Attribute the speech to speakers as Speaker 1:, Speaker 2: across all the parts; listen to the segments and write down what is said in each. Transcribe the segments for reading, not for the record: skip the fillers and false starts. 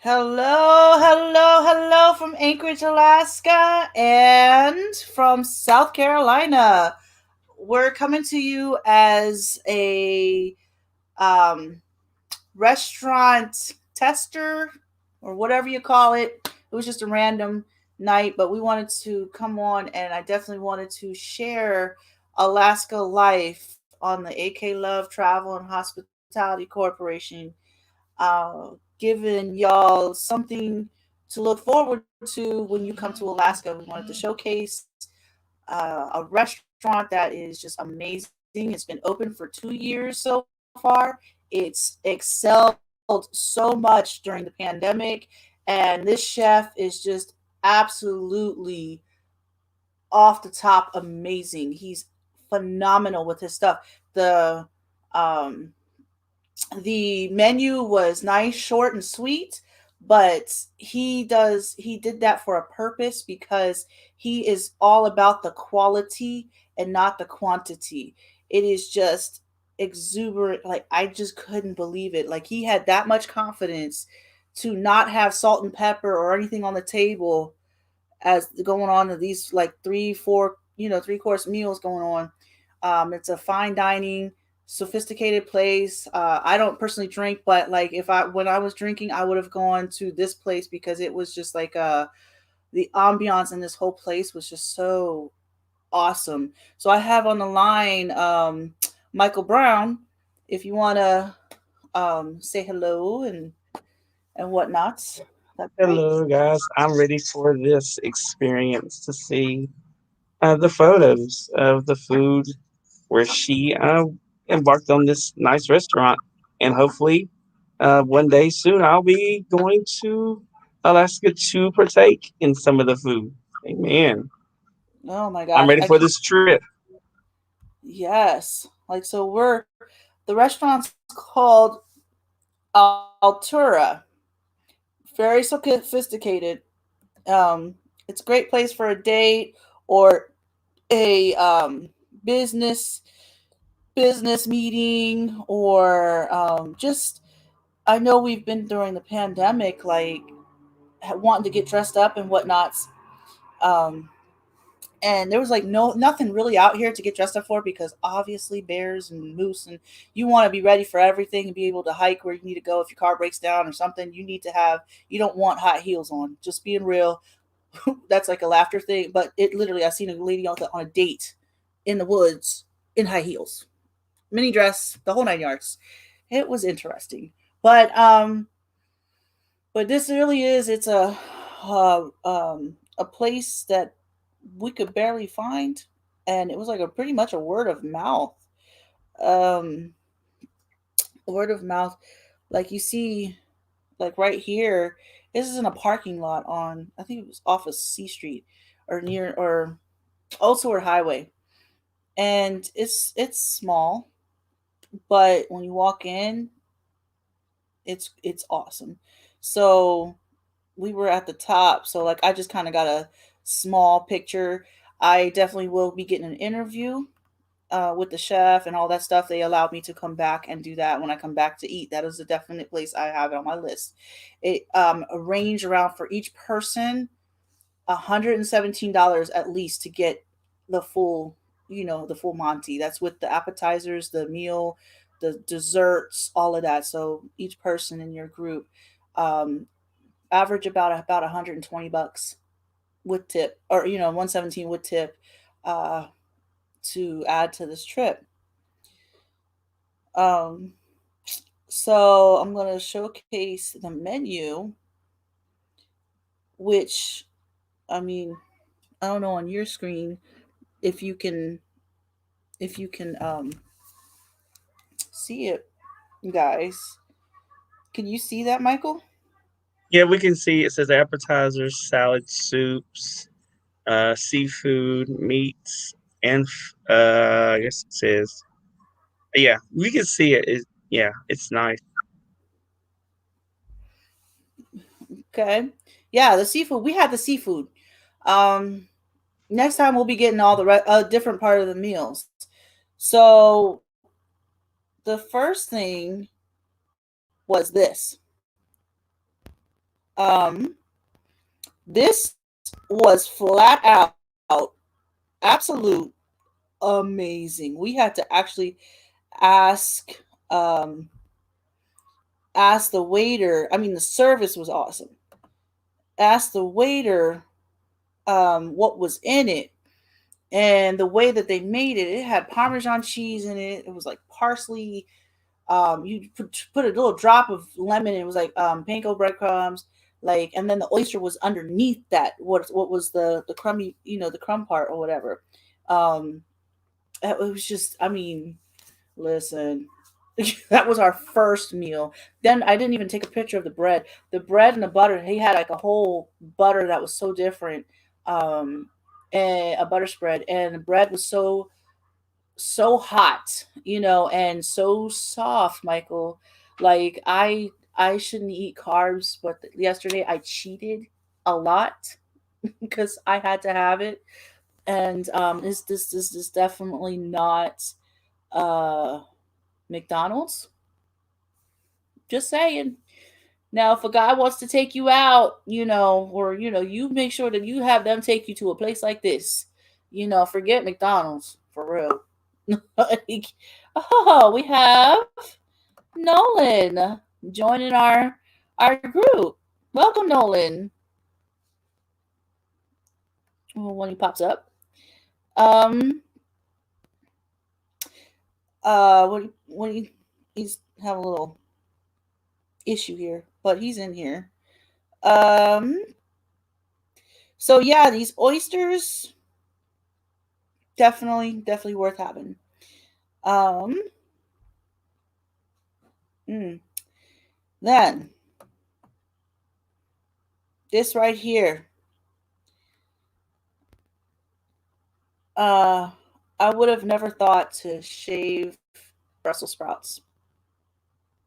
Speaker 1: Hello, hello, hello from Anchorage, Alaska, and from South Carolina. We're coming to you as a um, restaurant tester or whatever you call it. It was just a random night, but we wanted to come on and I definitely wanted to share Alaska life on the AK Love Travel and Hospitality Corporation, giving y'all something to look forward to when you come to Alaska. We wanted to showcase a restaurant that is just amazing. It's been open for 2 years so far. It's excelled so much during the pandemic, and this chef is just absolutely off the top amazing. He's phenomenal with his stuff. Um, the menu was nice, short, and sweet, but he did that for a purpose because he is all about the quality and not the quantity. It is just exuberant. Like, I just couldn't believe it. Like, he had that much confidence to not have salt and pepper or anything on the table as going on to these like three, four, 3-course meals going on. It's a fine dining, sophisticated place. I don't personally drink, but like if I when I was drinking, I would have gone to this place because it was just like the ambiance in this whole place was just so awesome. So I have on the line Michael Brown. If you want to say hello and whatnot, that'd be great.
Speaker 2: Hello, guys. I'm ready for this experience to see the photos of the food where she embarked on this nice restaurant. And hopefully, one day soon, I'll be going to Alaska to partake in some of the food. Amen.
Speaker 1: Oh my
Speaker 2: I'm
Speaker 1: gosh,
Speaker 2: ready
Speaker 1: I
Speaker 2: for
Speaker 1: can't.
Speaker 2: this trip.
Speaker 1: Yes. Like, so the restaurant's called Altura. Very sophisticated. It's a great place for a date or a business business meeting or just I know we've been during the pandemic like wanting to get dressed up and whatnots. Um, and there was like nothing really out here to get dressed up for because obviously bears and moose and you want to be ready for everything and be able to hike where you need to go. If your car breaks down or something, you don't want high heels on, just being real. That's like a laughter thing, but it literally, I seen a lady on a date in the woods in high heels, mini dress, the whole 9 yards. It was interesting, but this really is, it's a place that we could barely find, and it was like a pretty much a um word of mouth. Like, you see, like right here, this is in a parking lot on, I think it was off of C Street or near or Elsewhere Highway, and it's small, but when you walk in, it's awesome. So we were at the top, so like I just kind of got a small picture. I definitely will be getting an interview with the chef and all that stuff. They allowed me to come back and do that when I come back to eat. That is a definite place I have it on my list. It arranged around for each person $117 at least to get the full, the full Monty. That's with the appetizers, the meal, the desserts, all of that. So each person in your group, um, average about $120 with tip, or 117 with tip, uh, to add to this trip. Um, so I'm gonna showcase the menu, which, I mean, I don't know on your screen if you can see it, guys. Can you see that, Michael?
Speaker 2: Yeah, we can see it says appetizers, salad, soups, seafood, meats, and I guess it says, yeah, we can see it. Yeah, it's nice.
Speaker 1: Okay. Yeah, the seafood. We had the seafood. Um, Next time we'll be getting all the different part of the meals. So the first thing was this. Um, this was flat out absolute amazing. We had to actually ask um ask the waiter. I mean, the service was awesome. Ask the waiter what was in it, and the way that they made it. It had Parmesan cheese in it. It was like parsley. You put a little drop of lemon. It was like panko breadcrumbs. Like, and then the oyster was underneath that. What was the crummy, the crumb part or whatever. Um, it was just, I mean, listen, that was our first meal. Then I didn't even take a picture of the bread. The bread and the butter, he had like a whole butter that was so different. Um, and a butter spread, and the bread was so hot, and so soft, Michael. Like I shouldn't eat carbs, but yesterday I cheated a lot because I had to have it. And this is definitely not uh McDonald's. Just saying. Now, if a guy wants to take you out, or you make sure that you have them take you to a place like this. Forget McDonald's for real. Like, oh, we have Nolan joining our group. Welcome, Nolan. When he pops up. Um. He's having a little issue here, but he's in here. Um. So yeah, these oysters definitely worth having. Um. mm. Then this right here. Uh, I would have never thought to shave Brussels sprouts,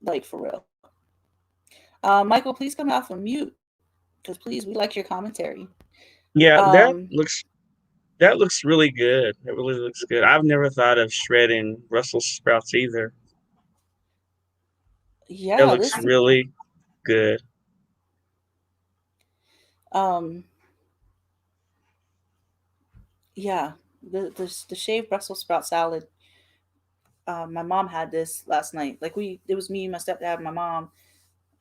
Speaker 1: like for real. Michael, please come off on mute because please, we like your commentary.
Speaker 2: Yeah,
Speaker 1: Um,
Speaker 2: that looks really good. It really looks good. I've never thought of shredding Brussels sprouts either. That
Speaker 1: yeah,
Speaker 2: looks
Speaker 1: this,
Speaker 2: really good.
Speaker 1: um, yeah, the shaved Brussels sprout salad. My mom had this last night. Like it was me, my stepdad, and my mom,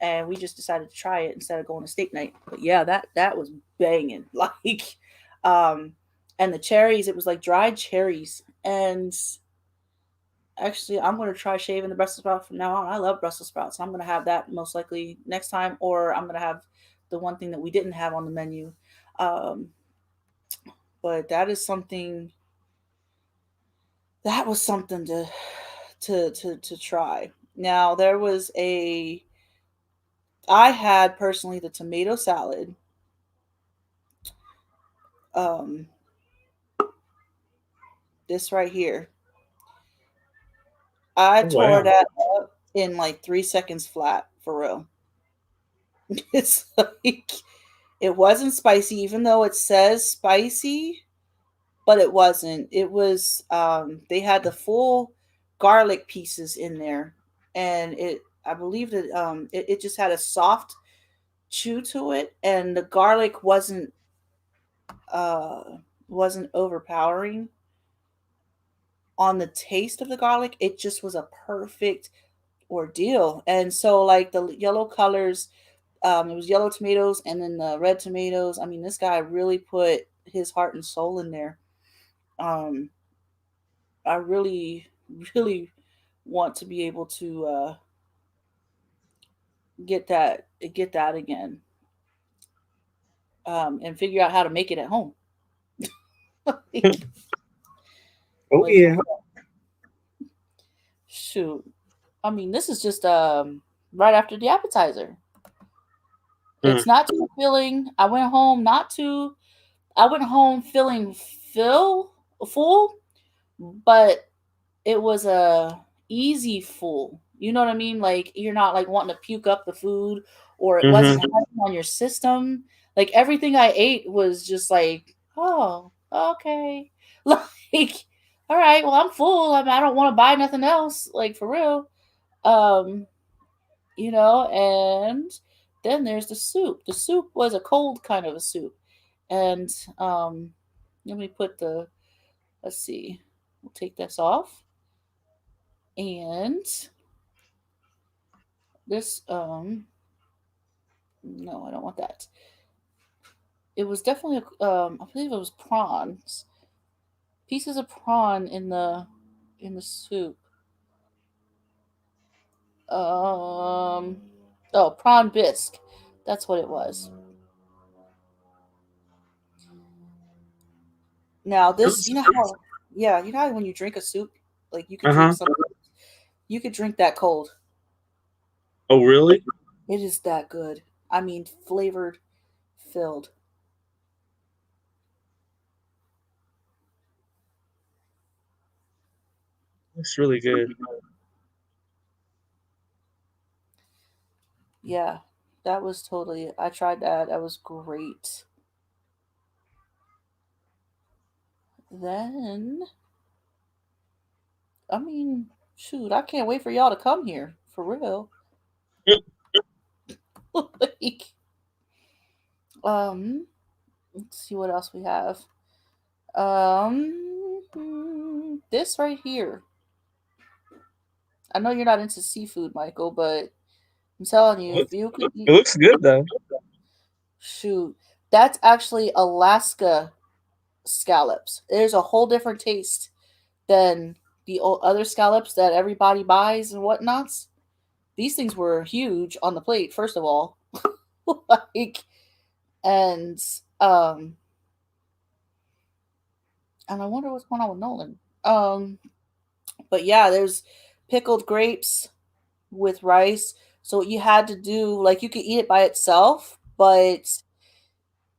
Speaker 1: and we just decided to try it instead of going to steak night. But yeah, that was banging. Like, um, and the cherries, it was like dried cherries. And actually, I'm gonna try shaving the Brussels sprout from now on. I love Brussels sprouts, so I'm gonna have that most likely next time, or I'm gonna have the one thing that we didn't have on the menu. Um, but that was something to try. Now there was a I had personally the tomato salad. Um, this right here, I
Speaker 2: Oh
Speaker 1: tore
Speaker 2: wow.
Speaker 1: that up in like 3 seconds flat for real. It's like it wasn't spicy, even though it says spicy, but it wasn't. It was they had the full garlic pieces in there, and I believe that it just had a soft chew to it, and the garlic uh wasn't overpowering on the taste of the garlic. It just was a perfect ordeal. And so like the yellow colors, it was yellow tomatoes and then the red tomatoes. I mean, this guy really put his heart and soul in there. um I really want to be able to get that get that again, and figure out how to make it at home. like,
Speaker 2: Oh
Speaker 1: like for
Speaker 2: yeah.
Speaker 1: shoot. I mean, this is just right after the appetizer.
Speaker 2: Mm,
Speaker 1: It's not too filling. I went home feeling fill full, but it was a easy full. You know what I mean? Like you're not like wanting to puke up the food, or it wasn't
Speaker 2: mm-hmm.
Speaker 1: heavy on your system. Like everything I ate was just like, oh, okay. Like, all right, well I'm full. I don't want to buy nothing else. Like for real. Um, and Then there's the soup. The soup was a cold kind of a soup. And um, let me put the, let's see, we'll take this off. And this, no, I don't want that. It was definitely, I believe it was prawns, pieces of prawn in the soup. Um, oh, prawn bisque. That's what it was. Now
Speaker 2: It
Speaker 1: this,
Speaker 2: looks
Speaker 1: you know
Speaker 2: good.
Speaker 1: how, yeah, you know how when you drink a soup, like you could drink
Speaker 2: Uh-huh.
Speaker 1: some, you could drink that cold.
Speaker 2: Oh, really?
Speaker 1: It is that good. I mean, flavored, filled.
Speaker 2: Looks really good.
Speaker 1: Yeah, that was totally. I tried that. That was great. Then, I mean, shoot, I can't wait for y'all to come here for real. Like, um, let's see what else we have. Um, this right here. I know you're not into seafood, Michael, but I'm telling you, if
Speaker 2: It
Speaker 1: you could eat,
Speaker 2: looks good though.
Speaker 1: shoot, that's actually Alaska scallops. There's a whole different taste than the other scallops that everybody buys and whatnots. These things were huge on the plate, first of all. like, and um, and I wonder what's going on with Nolan. Um, but yeah, there's pickled grapes with rice. So what you had to do, like, you could eat it by itself, but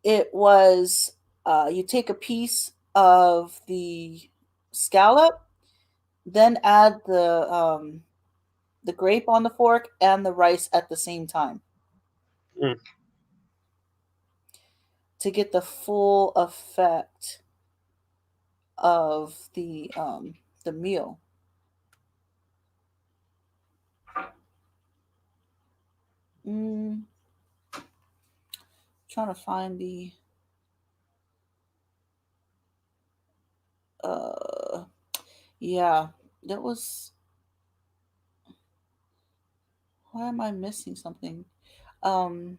Speaker 1: it was you take a piece of the scallop, then add the grape on the fork and the rice at the same time
Speaker 2: Mm.
Speaker 1: to get the full effect of the meal. Mm, trying to find the uh yeah, that was, why am I missing something? Um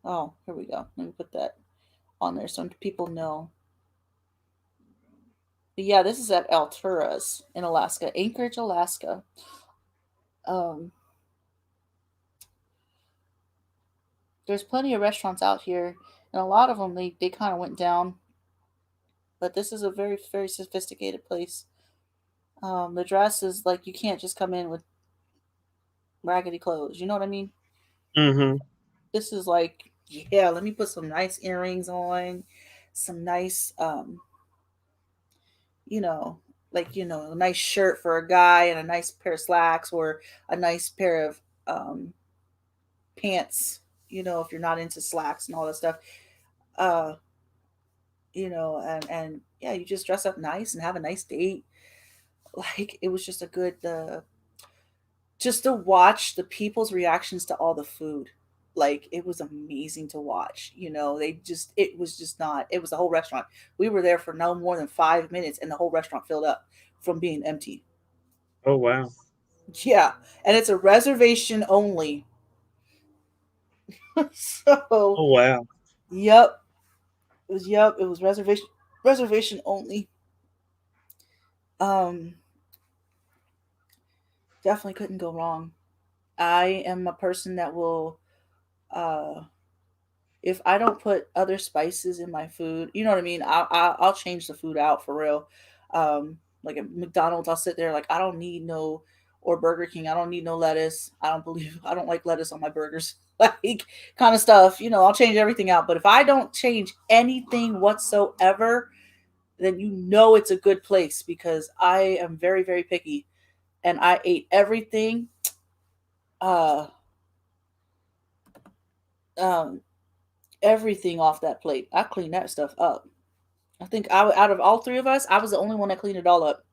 Speaker 1: oh, here we go. Let me put that on there so people know. But yeah, this is at Altura's in Alaska, Anchorage, Alaska. Um, there's plenty of restaurants out here, and a lot of them they kind of went down. But this is a very very sophisticated place. The dress is like you can't just come in with raggedy clothes. You know what I mean?
Speaker 2: Mm-hmm.
Speaker 1: This is like, yeah, let me put some nice earrings on, some nice you know, a nice shirt for a guy and a nice pair of slacks or a nice pair of um pants, if you're not into slacks and all that stuff. Uh, and yeah, you just dress up nice and have a nice date. Like it was just a good just to watch the people's reactions to all the food. Like it was amazing to watch. It was just not, it was a whole restaurant. We were there for no more than 5 minutes and the whole restaurant filled up from being empty.
Speaker 2: Oh wow.
Speaker 1: Yeah. And it's a reservation only. So
Speaker 2: Oh wow.
Speaker 1: yep. It was reservation only. Um Definitely couldn't go wrong. I am a person that will uh if I don't put other spices in my food, you know what I mean? I'll change the food out for real. Like at McDonald's, I'll sit there like I don't need no, or Burger King, I don't need no lettuce. I don't like lettuce on my burgers. Like kind of stuff, I'll change everything out. But if I don't change anything whatsoever, then it's a good place because I am very, very picky and I ate everything. Uh, um, Everything off that plate. I cleaned that stuff up. I think out of all three of us, I was the only one that cleaned it all up.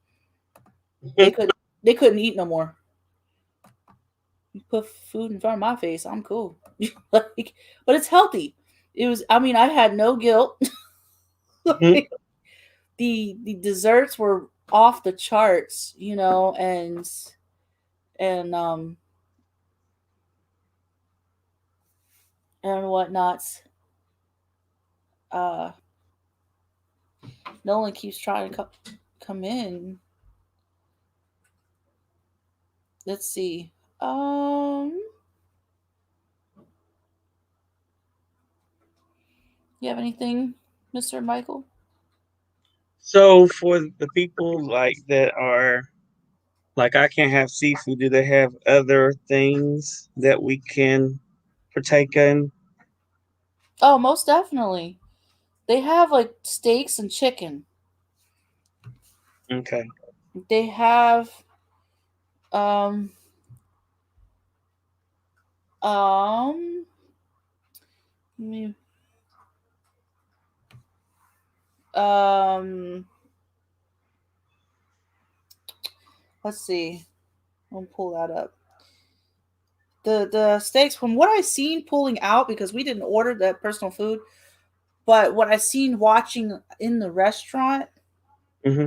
Speaker 1: They couldn't. They couldn't eat no more. You put food in front of my face, I'm cool. Like, but it's healthy. It was. I mean, I had no guilt.
Speaker 2: Mhm.
Speaker 1: The desserts were off the charts, and and whatnots. Uh, Nolan keeps trying to come in. Let's see. You have anything, Mr. Michael?
Speaker 2: So for the people like that are like I can't have seafood, do they have other things that we can partake in?
Speaker 1: Oh, most definitely. They have like steaks and chicken.
Speaker 2: Okay.
Speaker 1: They have um um let me- um let's see. I'll pull that up. The steaks, from what I seen pulling out, because we didn't order that personal food, but what I seen watching in the restaurant,
Speaker 2: Hmm.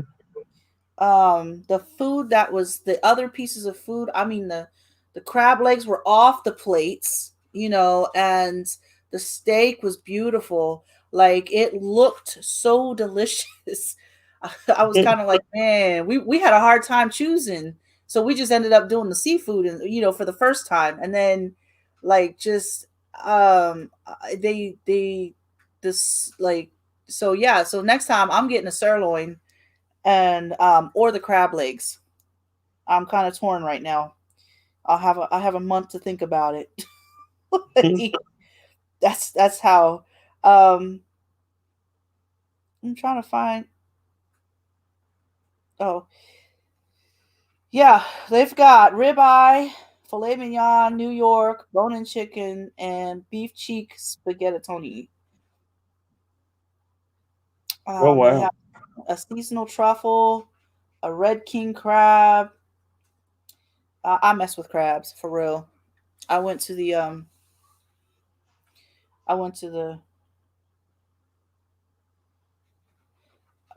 Speaker 1: the food that was the other pieces of food, I mean the crab legs were off the plates, and the steak was beautiful. Like, it looked so delicious. I was kind of like, man, we had a hard time choosing, so we just ended up doing the seafood, and for the first time. And then, like, just they this like so yeah, so next time I'm getting a sirloin, and or the crab legs. I'm kind of torn right now. I have a month to think about it. That's how. um I'm trying to find. Oh, yeah, they've got ribeye, filet mignon, New York, bone-in chicken, and beef cheek spaghetti.
Speaker 2: Oh
Speaker 1: They have
Speaker 2: wow.
Speaker 1: a seasonal truffle, a red king crab. I mess with crabs for real. I went to the I went to the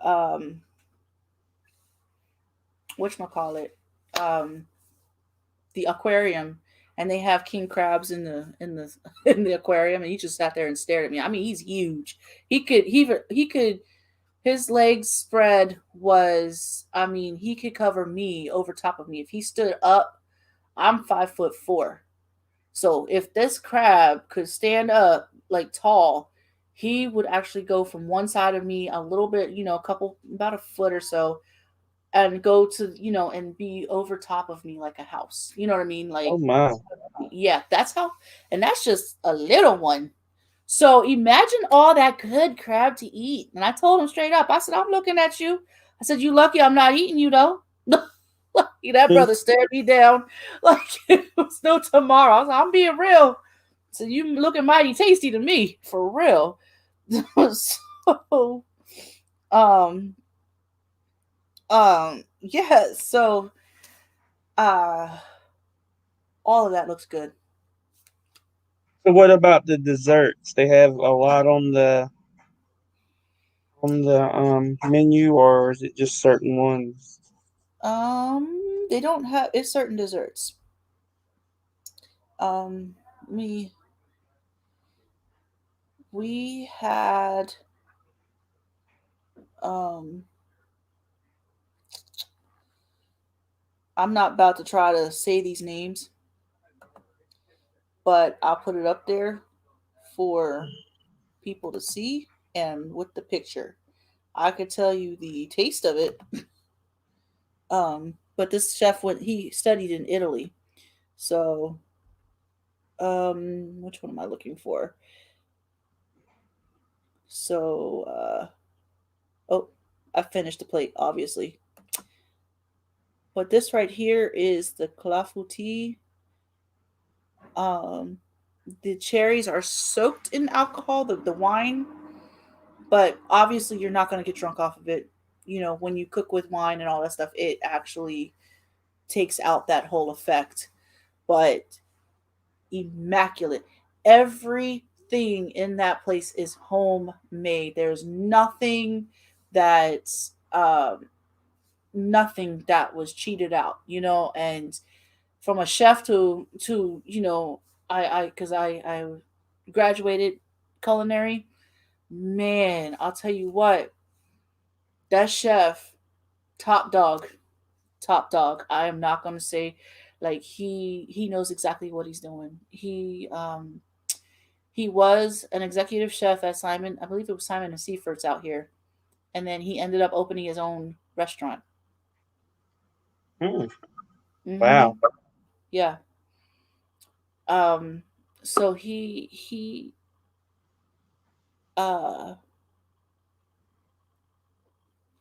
Speaker 1: um whatchamacallit, um the aquarium, and they have king crabs in the in the aquarium, and he just sat there and stared at me. I mean, he's huge. He could his legs spread was, I mean, he could cover me over top of me. If he stood up, I'm 5'4". So if this crab could stand up like tall, he would actually go from one side of me a little bit, a couple, about a foot or so, and go to, and be over top of me like a house. You know what I mean?
Speaker 2: Oh
Speaker 1: Like,
Speaker 2: my.
Speaker 1: yeah, that's how, and that's just a little one. So imagine all that good crab to eat. And I told him straight up, I said, I'm looking at you. I said, you lucky I'm not eating you though. Lucky that
Speaker 2: Hmm.
Speaker 1: brother stared me down like it was no tomorrow. I was like, I'm being real. So you looking mighty tasty to me, for real. So um yeah, so uh all of that looks good.
Speaker 2: So what about the desserts? They have a lot on the menu, or is it just certain ones?
Speaker 1: They don't have, it's certain desserts. Me we had um I'm not about to try to say these names, but I'll put it up there for people to see, and with the picture. I could tell you the taste of it. But this chef he studied in Italy. So, which one am I looking for? So, oh, I finished the plate, obviously. But this right here is the clafouti. Um, the cherries are soaked in alcohol, the wine, but obviously you're not going to get drunk off of it. When you cook with wine and all that stuff, it actually takes out that whole effect. but immaculate. Everything in that place is homemade. There's that's nothing that was cheated out, and from a chef to I because I graduated culinary. Man, I'll tell you what, that chef, top dog, top dog. I am not gonna say, like, he knows exactly what he's doing. He was an executive chef at Simon, I believe it was Simon and Seafords out here, and then he ended up opening his own restaurant.
Speaker 2: Mm,
Speaker 1: Mm-hmm.
Speaker 2: wow.
Speaker 1: Yeah. Um. So uh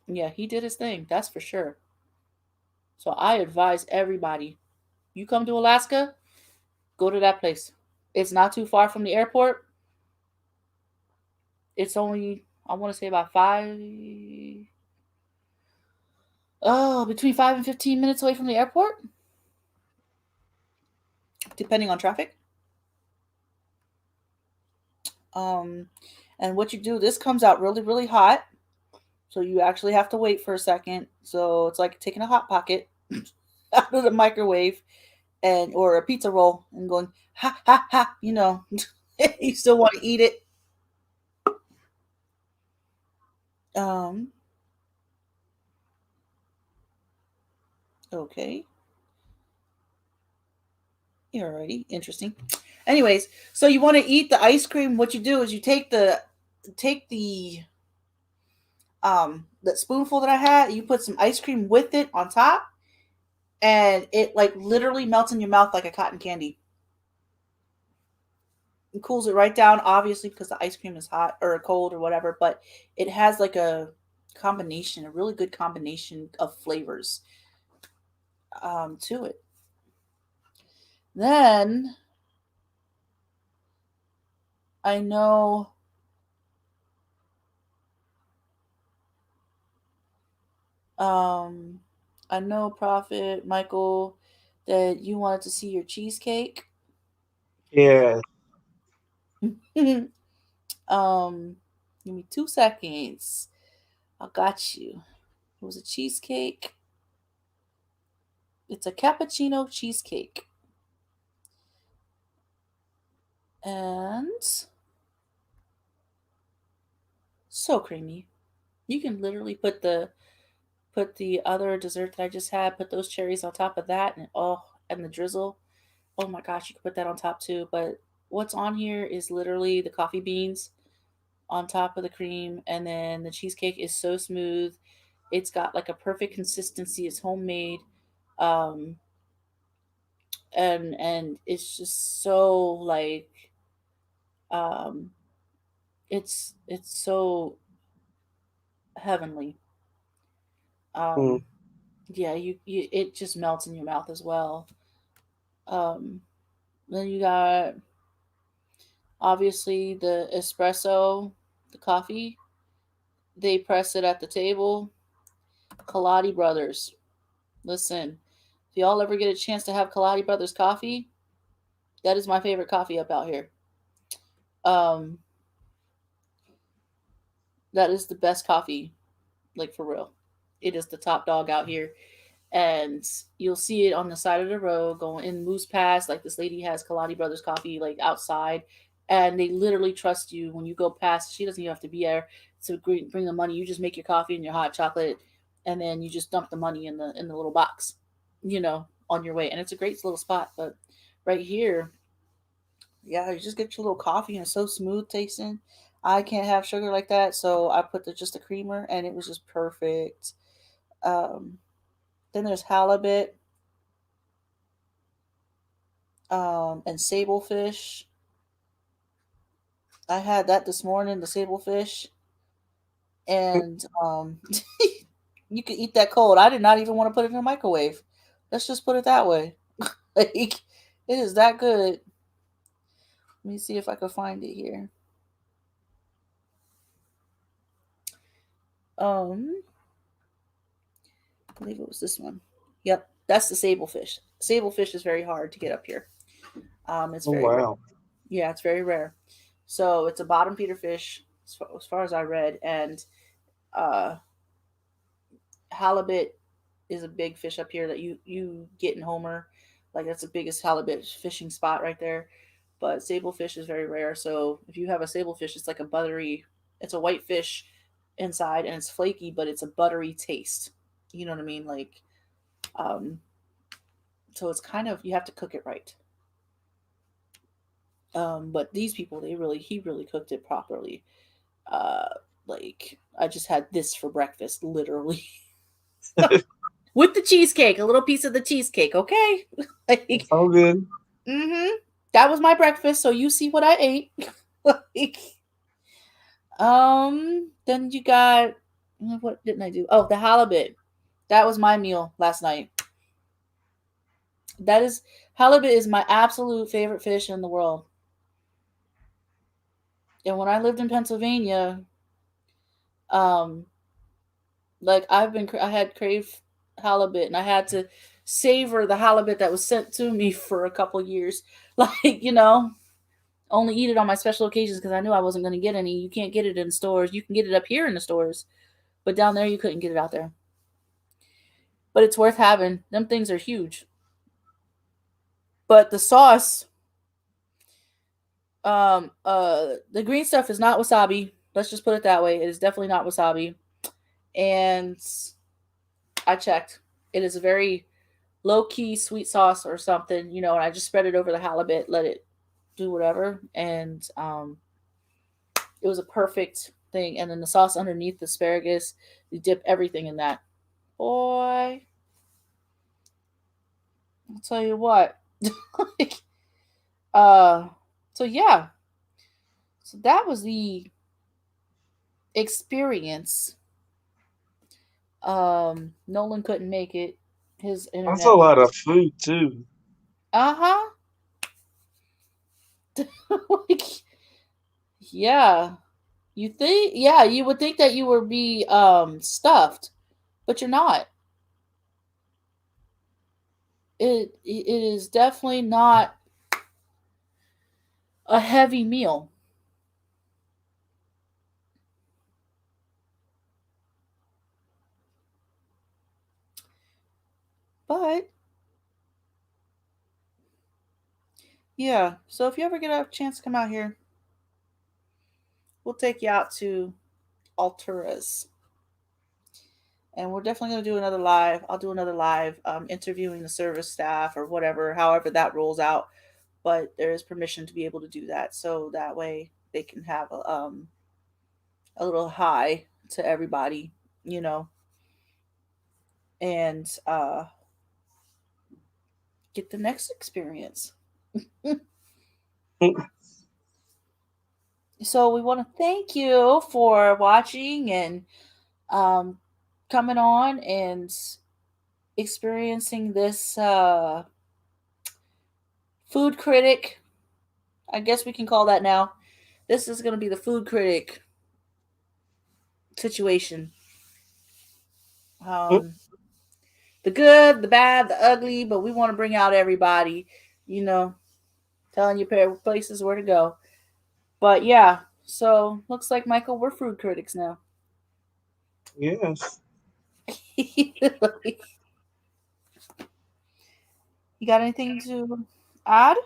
Speaker 1: yeah, he did his thing. That's for sure. So I advise everybody, you come to Alaska, go to that place. It's not too far from the airport. It's only, I want to say, about between 5 and 15 minutes away from the airport, depending on traffic. Um, and what you do, this comes out really, really hot. So you actually have to wait for a second. So it's like taking a hot pocket out of the microwave and or a pizza roll and going ha ha ha. You still want to eat it. Um, okay, alrighty, interesting. Anyways, so you want to eat the ice cream. What you do is you take the spoonful that I had. You put some ice cream with it on top, and it like literally melts in your mouth like a cotton candy. It cools it right down, obviously, because the ice cream is hot or cold or whatever. But it has like a really good combination of flavors to it. Then I know um I know Prophet Michael that you wanted to see your cheesecake.
Speaker 2: Yeah.
Speaker 1: um Give me 2 seconds. I got you. It was a cheesecake. It's a cappuccino cheesecake. And so creamy. You can literally put the other dessert that I just had, put those cherries on top of that, and the drizzle. Oh my gosh, you can put that on top too. But what's on here is literally the coffee beans on top of the cream, and then the cheesecake is so smooth. It's got like a perfect consistency. It's homemade, um, and it's just so like um, it's so heavenly.
Speaker 2: Mm,
Speaker 1: Um, yeah, you it just melts in your mouth as well. Um, then you got obviously the espresso, the coffee. They press it at the table. Kaladi Brothers. Listen, if y'all ever get a chance to have Kaladi Brothers coffee, that is my favorite coffee up out here. Um, that is the best coffee, like for real. It is the top dog out here, and you'll see it on the side of the road going in Moose Pass. Like this lady has Kaladi Brothers coffee like outside, and they literally trust you when you go past. She doesn't even have to be there to bring the money. You just make your coffee and your hot chocolate, and then you just dump the money in the little box, on your way. And it's a great little spot. But right here, yeah, you just get your little coffee and it's so smooth tasting. I can't have sugar like that, so I put just a creamer, and it was just perfect. Um, then there's halibut, and sable fish. I had that this morning, the sable fish, and you could eat that cold. I did not even want to put it in the microwave. Let's just put it that way. Like it is that good. Let me see if I can find it here. I believe it was this one. Yep, that's the sable fish. sablefish is very hard to get up here. It's
Speaker 2: Oh
Speaker 1: very rare.
Speaker 2: wow.
Speaker 1: Yeah, it's very rare. So it's a bottom feeder fish, as far as I read, and uh, halibut is a big fish up here that you get in Homer. Like that's the biggest halibut fishing spot right there. But sablefish is very rare. So if you have a sablefish, it's like a buttery. It's a white fish inside, and it's flaky, but it's a buttery taste. You know what I mean? Like, um, so it's kind of you have to cook it right. But these people, he really cooked it properly. Uh, like I just had this for breakfast, literally. With the cheesecake, a little piece of the cheesecake, okay? Like,
Speaker 2: It's all good.
Speaker 1: mm-hmm. That was my breakfast, so you see what I ate. Like, then you got what didn't I do? Oh, the halibut. That was my meal last night. That is halibut is my absolute favorite fish in the world. And when I lived in Pennsylvania, um, like I had crave halibut, and I had to savor the halibut that was sent to me for a couple years. Like, only eat it on my special occasions because I knew I wasn't going to get any. You can't get it in stores. You can get it up here in the stores, but down there you couldn't get it out there. But it's worth having. Them things are huge. But the sauce, the green stuff is not wasabi. Let's just put it that way. It is definitely not wasabi. And I checked. It is a very low key sweet sauce or something, and I just spread it over the halibut, let it do whatever, and it was a perfect thing. And then the sauce underneath the asparagus, you dip everything in that. Boy, I'll tell you what. Like, uh, so yeah, so that was the experience. Nolan couldn't make it. His
Speaker 2: That's a
Speaker 1: internet.
Speaker 2: lot of food too.
Speaker 1: Uh huh. Like, yeah. You would think that you would be stuffed, but you're not. It is definitely not a heavy meal. But yeah, so if you ever get a chance to come out here, we'll take you out to Alturas. And we're definitely going to do another live. I'll do another live interviewing the service staff or whatever, however that rolls out. But there is permission to be able to do that. So that way they can have a little hi to you know, and get the next experience. So we want to thank you for watching and um, coming on and experiencing this food critic. I guess we can call that now. This is going to be the food critic situation. Um, the good, the bad, the ugly, but we want to bring out everybody, you know, telling you places where to go. But yeah, so looks like Michael, we're food critics now.
Speaker 2: Yes.
Speaker 1: You got anything to add?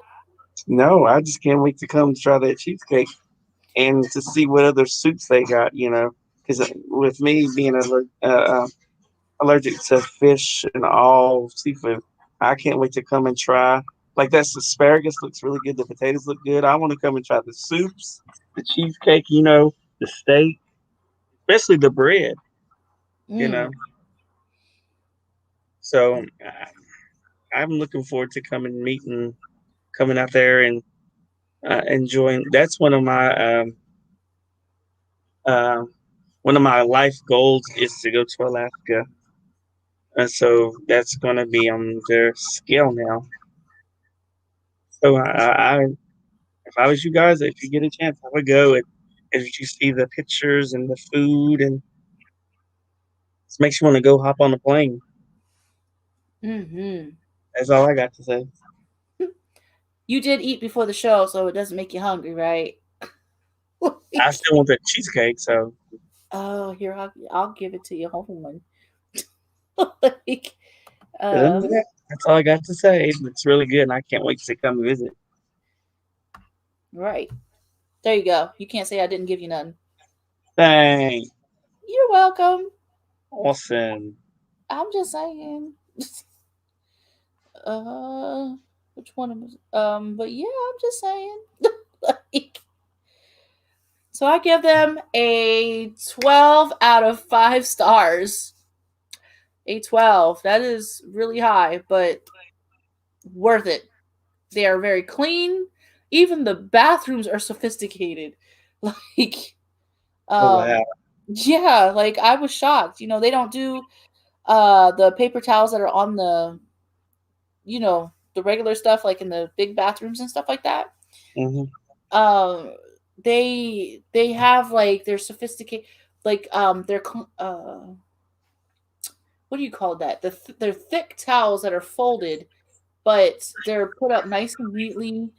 Speaker 2: No, I just can't wait to come try that cheesecake and to see what other soups they got. Because with me being allergic to fish and all seafood, I can't wait to come and try. Like that asparagus looks really good. The potatoes look good. I want to come and try the soups, the cheesecake. The steak, especially the bread. You
Speaker 1: Mm.
Speaker 2: know, so I'm looking forward to coming out there and enjoying. That's uh, one of my life goals is to go to Alaska, and so that's going to be on their scale now. So if I was you guys, if you get a chance, I would go. And as you see the pictures and the food, and it makes you want to go hop on a plane.
Speaker 1: Mm-hmm.
Speaker 2: That's all I got to say.
Speaker 1: You did eat before the show, so it doesn't make you hungry, right?
Speaker 2: I still want the cheesecake, so
Speaker 1: Oh, here I'll give it to you. Hold on. like,
Speaker 2: other than
Speaker 1: um,
Speaker 2: that, that's all I got to say. It's really good, and I can't wait to come visit.
Speaker 1: right there you go. You can't say I didn't give you none.
Speaker 2: Thanks.
Speaker 1: You're welcome.
Speaker 2: Awesome.
Speaker 1: I'm just saying. uh, which one of us? But yeah, I'm just saying. like, so I give them a 12 out of 5 stars. A 12. That is really high, but worth it. They are very clean. Even the bathrooms are sophisticated. Like,
Speaker 2: Oh wow.
Speaker 1: um, yeah, like I was shocked. They don't do the paper towels that are on the regular stuff like in the big bathrooms and stuff like that.
Speaker 2: Hmm.
Speaker 1: Um, they have like they're sophisticated, like they're what do you call that? They're thick towels that are folded, but they're put up nice and neatly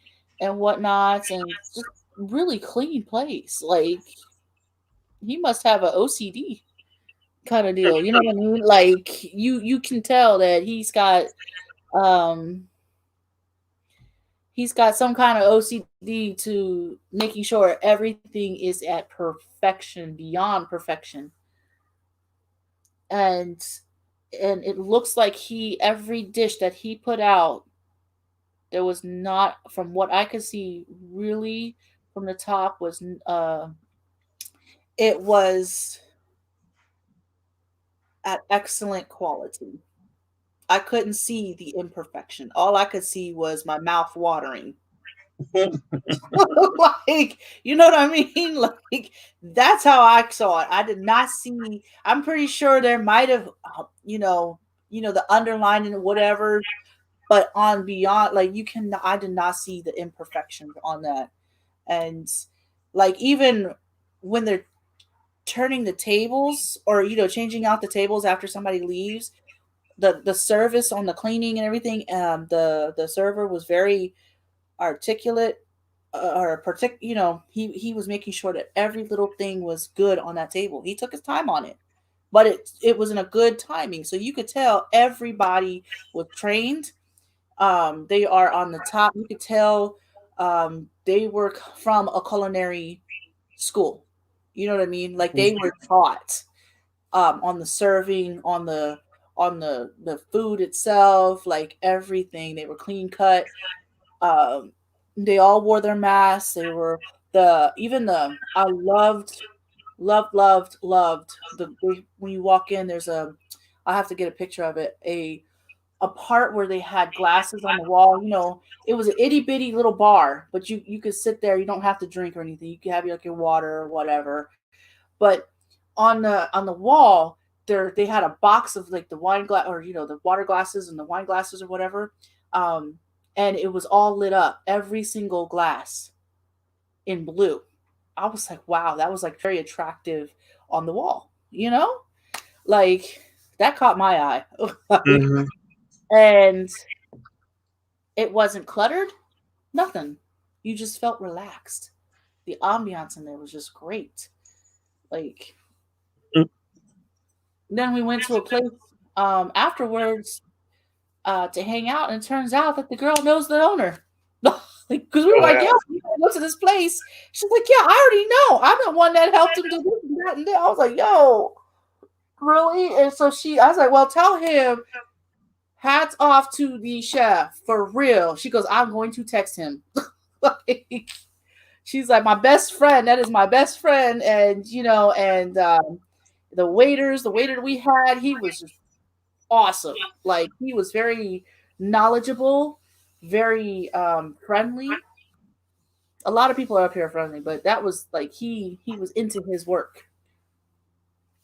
Speaker 1: and whatnot, and just really clean place. Like he must have a OCD kind of deal. You know what I mean? Like you can tell that um he's got some kind of OCD to making sure everything is at perfection, beyond perfection. And it looks like he every dish that he put out, there was not, from what I could see, really from the top was it was at excellent quality. I couldn't see the imperfection. All I could see was my mouth watering. like, you know what I mean? Like, that's how I saw it. I did not see. I'm pretty sure there might have, the underlining or whatever, but on beyond, like, you can. I did not see the imperfections on that, and like even when they're turning the tables or changing out the tables after somebody leaves, the service on the cleaning and everything, the server was very articulate, or he was making sure that every little thing was good on that table. He took his time on it, but it was in a good timing, so you could tell everybody was trained. They are on the top. You could tell they were from a culinary school. You know what I mean? Like they were taught on the serving, on the food itself, like everything. They were clean cut. Um, they all wore their masks. They were the even the I loved when you walk in. There's I have to get a picture of it. A part where they had glasses on the wall. It was an itty bitty little bar, but you could sit there. You don't have to drink or anything. You could have like your water or whatever. But on the wall, they had a box of like the wine glass, or the water glasses and the wine glasses or whatever. Um, and it was all lit up, every single glass in blue. I was like, wow, that was like very attractive on the wall. Like that caught my eye. Like,
Speaker 2: Hmm.
Speaker 1: and it wasn't cluttered, nothing. You just felt relaxed. The ambiance in there was just great. Like, then we went to a place afterwards to hang out, and it turns out that the girl knows the owner. Like, because we were
Speaker 2: Oh
Speaker 1: like,
Speaker 2: wow.
Speaker 1: "Yeah, we gotta go to this place." She's like, "Yeah, I already know. I'm the one that helped him do this and that and that." I was like, "Yo, really?" And so I was like, "Well, tell him hats off to the chef for real." She goes, "I'm going to text him." Like, she's like, "My best friend. That is my best friend." And the waiter that we had, he was just awesome. Like he was very knowledgeable, very friendly. A lot of people are up here friendly, but that was like he was into his work.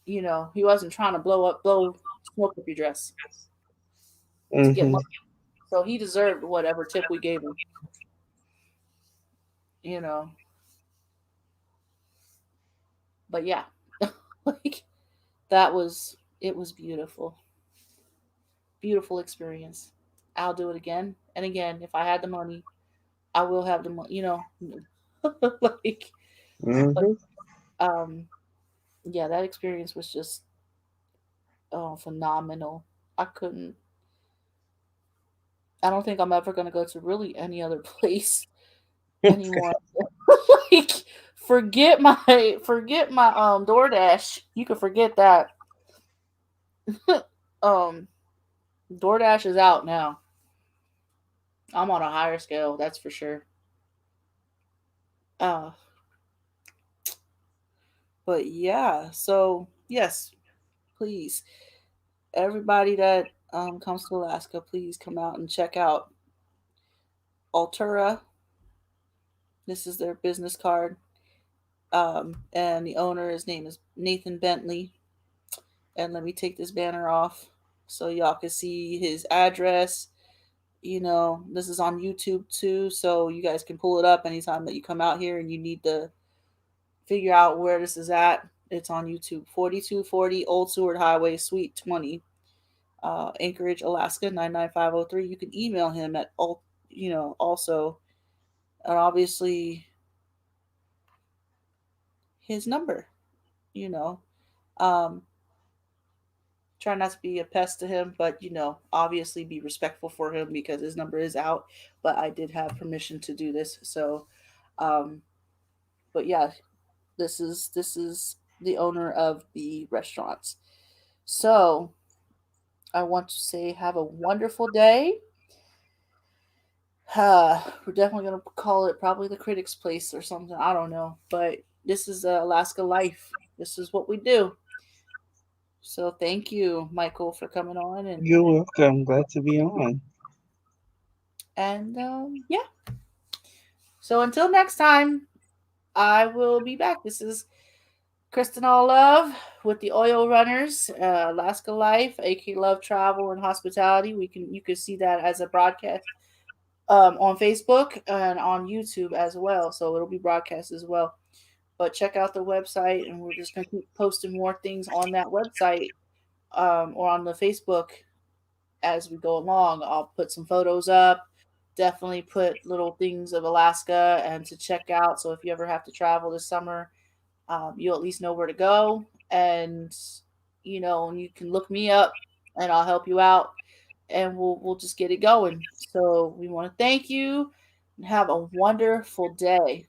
Speaker 1: He wasn't trying to blow smoke up your dress to get
Speaker 2: Hmm.
Speaker 1: money. So he deserved whatever tip we gave him. You know, but yeah, like it was beautiful, beautiful experience. I'll do it again and again. If I had the money, I will have the money, like, but
Speaker 2: Hmm.
Speaker 1: um, yeah, that experience was just phenomenal. I couldn't. I don't think I'm ever gonna go to really any other place anymore. Like, forget my DoorDash. You can forget that. um, DoorDash is out now. I'm on a higher scale, that's for sure. Uh, but yeah, so yes, please, everybody that comes to Alaska, please come out and check out ALTURA. This is their business card. And the owner, his name is Nathan Bentley. And let me take this banner off so y'all can see his address. This is on YouTube too, so you guys can pull it up anytime that you come out here and you need to figure out where this is at. It's on YouTube. 4240 Old Seward Highway, Suite 20, Anchorage, Alaska 99503. You can email him at all, also, and obviously his number. You know, um, try not to be a pest to him, but obviously be respectful for him because his number is out. But I did have permission to do this, so. Um, but yeah, this is the owner of the restaurants. So I want to say have a wonderful day. We're definitely gonna call it probably the Critics Place or something. I don't know, but this is Alaska life. This is what we do. So thank you, Michael, for coming on
Speaker 2: You're welcome. Glad to be on.
Speaker 1: and yeah. So until next time, I will be back. This is Kristen All Love with the Oil Runners, Alaska Life, AK Love Travel and Hospitality. You can see that as a broadcast on Facebook and on YouTube as well. So it'll be broadcast as well. But check out the website, and we're just gonna keep posting more things on that website or on the Facebook as we go along. I'll put some photos up. Definitely put little things of Alaska and to check out. So if you ever have to travel this summer, you'll at least know where to go, and you can look me up, and I'll help you out, and we'll just get it going. So we want to thank you and have a wonderful day.